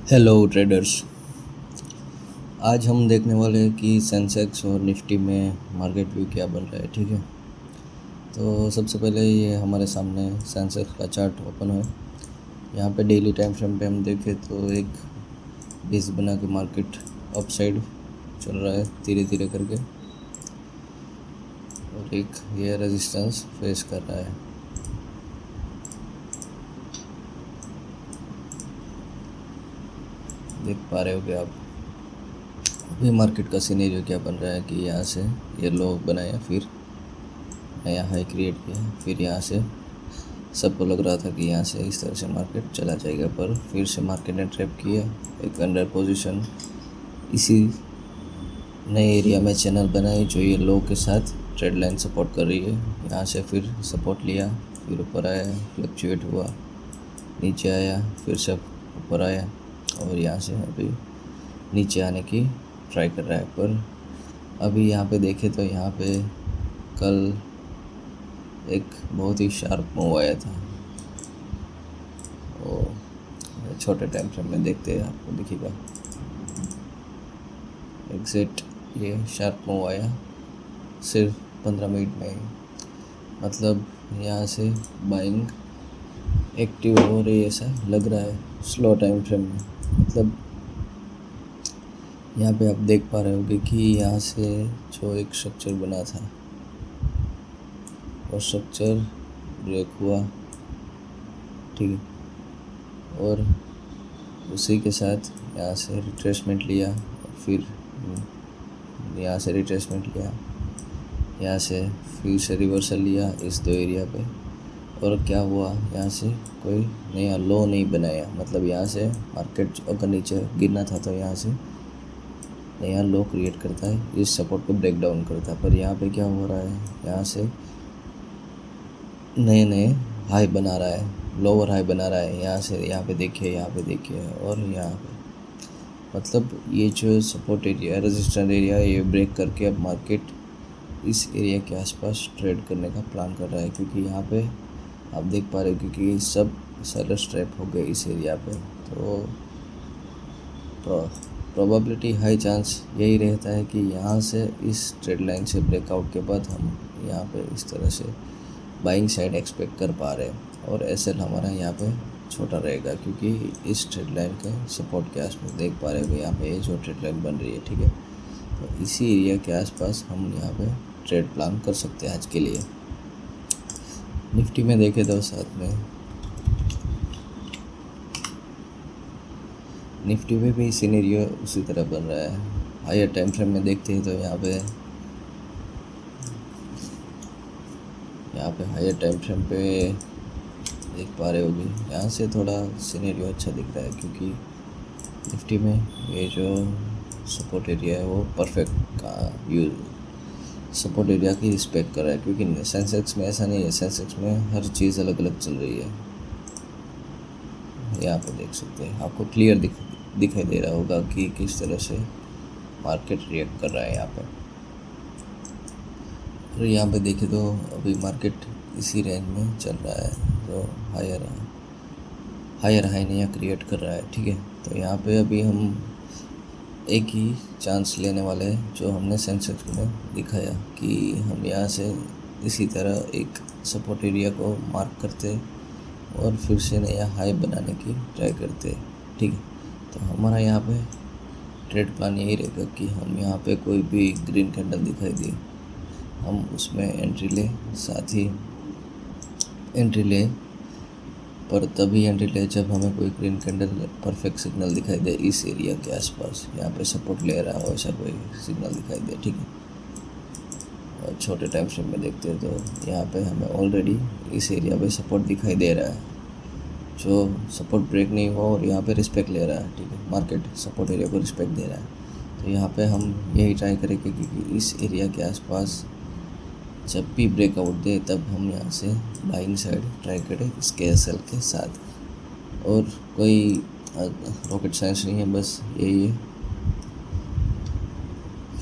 Hello traders. आज हम देखने वाले हैं कि सेंसेक्स और निफ्टी में मार्केट व्यू क्या बन रहा है। ठीक है, तो सबसे पहले ये हमारे सामने सेंसेक्स का चार्ट ओपन है। यहाँ पे डेली टाइम फ्रेम पे हम देखें तो एक बेस बना के मार्केट अप साइड चल रहा है धीरे धीरे करके, और एक ये रेजिस्टेंस फेस कर रहा है। देख पा रहे होगे आप अभी मार्केट का सिनेरियो क्या बन रहा है कि यहाँ से ये लो बनाया, फिर नया हाई क्रिएट किया, फिर यहाँ से सबको लग रहा था कि यहाँ से इस तरह से मार्केट चला जाएगा, पर फिर से मार्केट ने ट्रैप किया एक अंडर पोजीशन इसी नए एरिया में चैनल बनाई जो ये लो के साथ ट्रेड लाइन सपोर्ट कर रही है। यहाँ से फिर सपोर्ट लिया, फिर ऊपर आया, फ्लक्चुएट हुआ, नीचे आया, फिर से ऊपर आया, और यहाँ से अभी नीचे आने की ट्राई कर रहा है। पर अभी यहाँ पे देखें तो यहाँ पे कल एक बहुत ही शार्प मूव आया था। वो छोटे टाइम फ्रेम में देखते हैं आपको दिखेगा एग्जैक्ट ये शार्प मूव आया सिर्फ 15 मिनट में ही। मतलब यहाँ से बाइंग एक्टिव हो रही है ऐसा लग रहा है स्लो टाइम फ्रेम में। मतलब यहाँ पे आप देख पा रहे होगे कि यहाँ से जो एक स्ट्रक्चर बना था और स्ट्रक्चर ब्रेक हुआ, ठीक है, और उसी के साथ यहाँ से रिट्रेसमेंट लिया, और फिर यहाँ से रिट्रेसमेंट लिया, यहाँ से फिर से रिवर्सल लिया इस दो एरिया पे। और क्या हुआ, यहाँ से कोई नया लो नहीं बनाया। मतलब यहाँ से मार्केट अगर नीचे गिरना था तो यहाँ से नया लो क्रिएट करता है, इस सपोर्ट को ब्रेक डाउन करता है। पर यहाँ पे क्या हो रहा है, यहाँ से नए नए हाई बना रहा है, लोअर हाई बना रहा है। यहाँ से यहाँ पे देखिए, यहाँ पे देखिए, और यहाँ पे मतलब ये जो सपोर्ट एरिया रेजिस्टेंस एरिया ये ब्रेक करके अब मार्केट इस एरिया के आसपास ट्रेड करने का प्लान कर रहा है। क्योंकि यहाँ पे आप देख पा रहे हो क्योंकि सब सेलर्स ट्रैप हो गए इस एरिया पे, तो प्रोबेबिलिटी हाई चांस यही रहता है कि यहाँ से इस ट्रेड लाइन से ब्रेकआउट के बाद हम यहाँ पे इस तरह से बाइंग साइड एक्सपेक्ट कर पा रहे हैं, और एसएल हमारा यहाँ पे छोटा रहेगा क्योंकि इस ट्रेड लाइन के सपोर्ट के आसपास देख पा रहे हो यहाँ पे जो ट्रेड लाइन बन रही है, ठीक है। तो इसी एरिया के आसपास हम यहाँ पे ट्रेड प्लान कर सकते हैं आज के लिए। निफ्टी में देखे तो साथ में निफ्टी में भी सिनेरियो उसी तरह बन रहा है। हायर टाइम फ्रेम में देखते हैं तो यहाँ पे हायर टाइम फ्रेम पे देख पा रहे होगे यहाँ से थोड़ा सिनेरियो अच्छा दिख रहा है क्योंकि निफ्टी में ये जो सपोर्ट एरिया है वो परफेक्ट का यूज सपोर्ट एरिया की रिस्पेक्ट कर रहा है। क्योंकि सेंसेक्स में ऐसा नहीं है, सेंसेक्स में हर चीज़ अलग अलग चल रही है। यहाँ पे देख सकते हैं, आपको क्लियर दिखाई दे रहा होगा कि किस तरह से मार्केट रिएक्ट कर रहा है यहाँ पे। और यहाँ पे देखें तो अभी मार्केट इसी रेंज में चल रहा है, जो हायर हाई नया क्रिएट कर रहा है, ठीक है। तो यहाँ पे अभी हम एक ही चांस लेने वाले हैं जो हमने सेंसेक्स में दिखाया कि हम यहाँ से इसी तरह एक सपोर्ट एरिया को मार्क करते और फिर से नया हाई बनाने की ट्राई करते, ठीक है। तो हमारा यहाँ पे ट्रेड प्लान यही रहेगा कि हम यहाँ पे कोई भी ग्रीन कैंडल दिखाई दे हम उसमें एंट्री ले, साथ ही एंट्री ले, पर तभी एंट्री ले जब हमें कोई ग्रीन कैंडल परफेक्ट सिग्नल दिखाई दे इस एरिया के आसपास, यहाँ पे सपोर्ट ले रहा हो ऐसा कोई सिग्नल दिखाई दे, ठीक है। और छोटे टाइम फ्रेम में देखते हैं तो यहाँ पे हमें ऑलरेडी इस एरिया पे सपोर्ट दिखाई दे रहा है, जो सपोर्ट ब्रेक नहीं हुआ और यहाँ पे रिस्पेक्ट ले रहा है, ठीक है। मार्केट सपोर्ट एरिया को रिस्पेक्ट दे रहा है। तो यहाँ पे हम यही ट्राई करेंगे कि इस एरिया के आसपास जब भी ब्रेकआउट दे तब हम यहाँ से बाइंग साइड ट्राई करें इसके एसएल के साथ। और कोई रॉकेट साइंस नहीं है, बस यही है।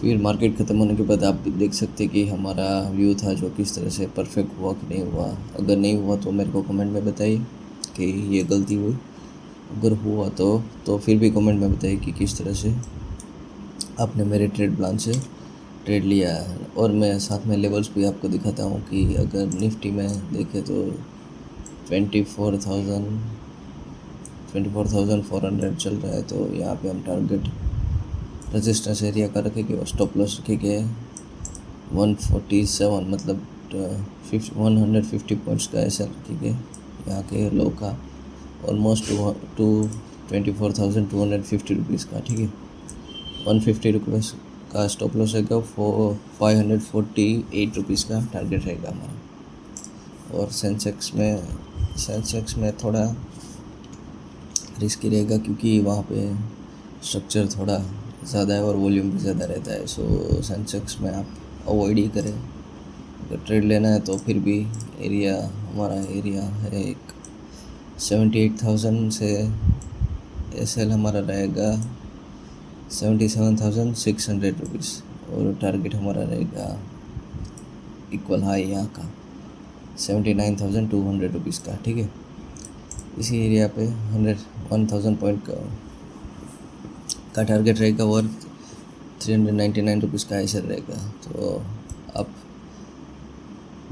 फिर मार्केट ख़त्म होने के बाद आप देख सकते हैं कि हमारा व्यू था जो किस तरह से परफेक्ट हुआ कि नहीं हुआ। अगर नहीं हुआ तो मेरे को कमेंट में बताइए कि ये गलती हुई, अगर हुआ तो फिर भी कमेंट में बताइए कि किस तरह से आपने मेरे ट्रेड प्लान से ट्रेड लिया है। और मैं साथ में लेवल्स भी आपको दिखाता हूँ कि अगर निफ्टी में देखें तो 24,400 चल रहा है, तो यहाँ पे हम टारगेट रेजिस्टेंस एरिया का रखेंगे और स्टॉप लॉस रखेंगे 147, मतलब 150 पॉइंट्स का ऐसा रखेंगे यहाँ के लो का, ऑलमोस्ट टू 24,250 रुपीज़ का, ठीक है। 150 रुपीज़ का स्टॉप लॉस रहेगा, 548 रुपीज़ का टारगेट रहेगा हमारा। और सेंसेक्स में थोड़ा रिस्की रहेगा क्योंकि वहाँ पे स्ट्रक्चर थोड़ा ज़्यादा है और वॉल्यूम भी ज़्यादा रहता है। सो सेंसेक्स में आप अवॉइड ही करें। अगर ट्रेड लेना है तो फिर भी हमारा एरिया है एक 78,000 से एसएल हमारा रहेगा 77,600 रुपीज़, और टारगेट हमारा रहेगा इक्वल हाई यहाँ का 79,200 रुपीज़ का, ठीक है। इसी एरिया पे 1,000 पॉइंट का टारगेट रहेगा और 399 रुपीज़ का ऐसा रहेगा। तो आप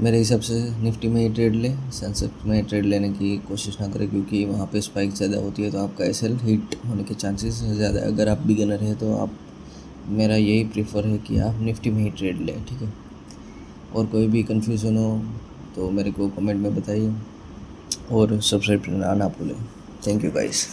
मेरे हिसाब से निफ्टी में ही ट्रेड लें, सेंसेक्स में ट्रेड लेने की कोशिश ना करें क्योंकि वहाँ पे स्पाइक ज़्यादा होती है, तो आपका एसएल हिट होने के चांसेस ज़्यादा है। अगर आप बिगिनर हैं तो मेरा यही प्रीफर है कि आप निफ्टी में ही ट्रेड लें, ठीक है। और कोई भी कन्फ्यूज़न हो तो मेरे को कमेंट में बताइए और सब्सक्राइब करना ना भूलें। Thank you guys.